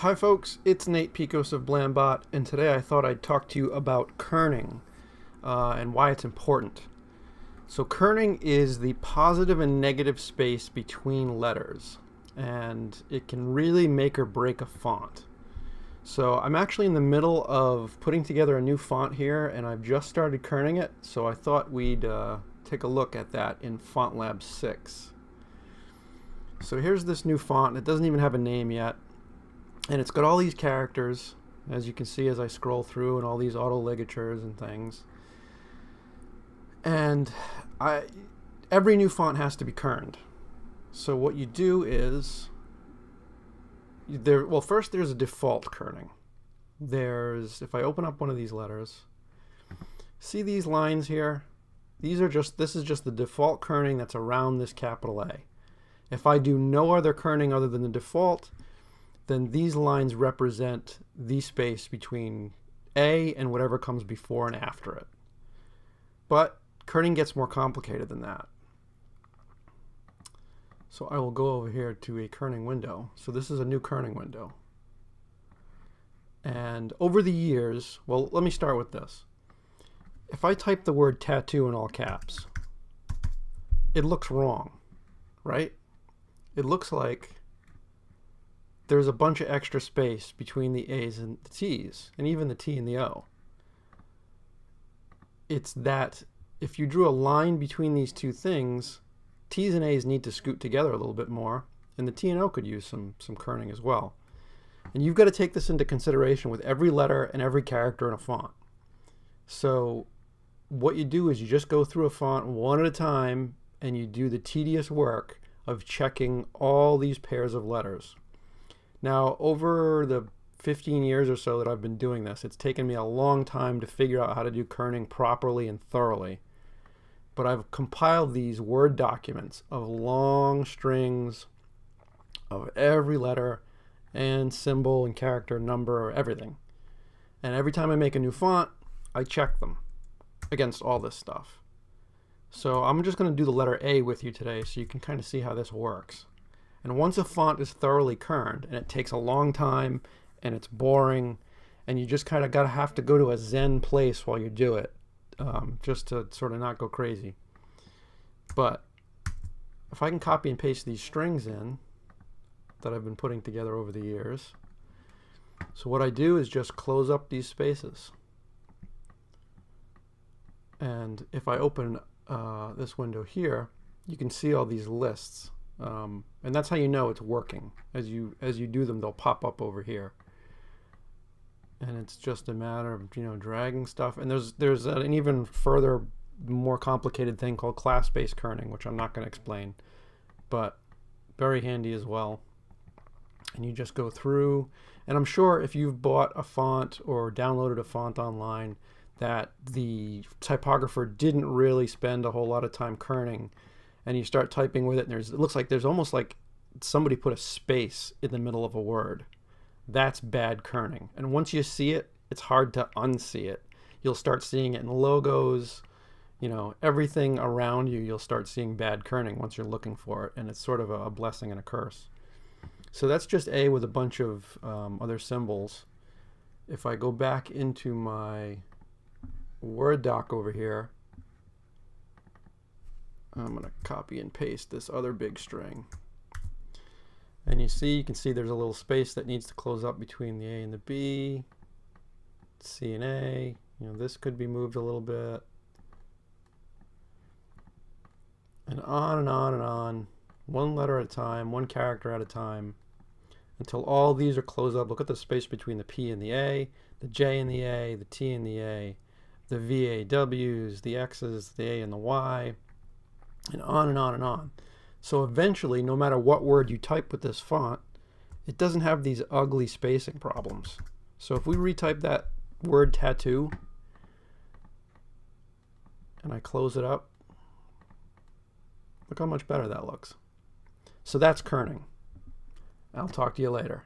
Hi folks, it's Nate Picos of Blambot, and today I thought I'd talk to you about kerning and why it's important. So kerning is the positive and negative space between letters, and it can really make or break a font. So I'm actually in the middle of putting together a new font here, and I've just started kerning it, so I thought we'd take a look at that in Font Lab 6. So here's this new font. It doesn't even have a name yet. And it's got all these characters, as you can see as I scroll through, and all these auto ligatures and things. And every new font has to be kerned. So what you do is, first there's a default kerning. If I open up one of these letters, see these lines here? This is just the default kerning that's around this capital A. If I do no other kerning other than the default, then these lines represent the space between A and whatever comes before and after it. But kerning gets more complicated than that. So I will go over here to a kerning window. So this is a new kerning window. And over the years, well, let me start with this. If I type the word tattoo in all caps, it looks wrong, right? It looks like there's a bunch of extra space between the A's and the T's, and even the T and the O. It's that if you drew a line between these two things, T's and A's need to scoot together a little bit more, and the T and O could use some kerning as well. And you've got to take this into consideration with every letter and every character in a font. So what you do is you just go through a font one at a time, and you do the tedious work of checking all these pairs of letters. Now, over the 15 years or so that I've been doing this, it's taken me a long time to figure out how to do kerning properly and thoroughly. But I've compiled these Word documents of long strings of every letter and symbol and character, number, everything. And every time I make a new font, I check them against all this stuff. So I'm just going to do the letter A with you today so you can kind of see how this works. And once a font is thoroughly kerned, and it takes a long time, and it's boring, and you just kind of have to go to a zen place while you do it, just to sort of not go crazy. But if I can copy and paste these strings in that I've been putting together over the years, so what I do is just close up these spaces. And if I open this window here, you can see all these lists. And that's how you know it's working. As you do them, they'll pop up over here, and it's just a matter of dragging stuff. And there's an even further, more complicated thing called class-based kerning, which I'm not going to explain, but very handy as well. And you just go through, and I'm sure if you've bought a font or downloaded a font online that the typographer didn't really spend a whole lot of time kerning, and you start typing with it, and it looks like there's almost like somebody put a space in the middle of a word. That's bad kerning. And once you see it, it's hard to unsee it. You'll start seeing it in logos, everything around you, you'll start seeing bad kerning once you're looking for it, and it's sort of a blessing and a curse. So that's just A with a bunch of other symbols. If I go back into my Word doc over here, I'm going to copy and paste this other big string. And you can see there's a little space that needs to close up between the A and the B, C and A. This could be moved a little bit. And on and on and on, one letter at a time, one character at a time, until all these are closed up. Look at the space between the P and the A, the J and the A, the T and the A, the VAWs, the X's, the A and the Y, and on and on and on. So eventually, no matter what word you type with this font, it doesn't have these ugly spacing problems. So if we retype that word tattoo, and I close it up, look how much better that looks. So that's kerning. I'll talk to you later.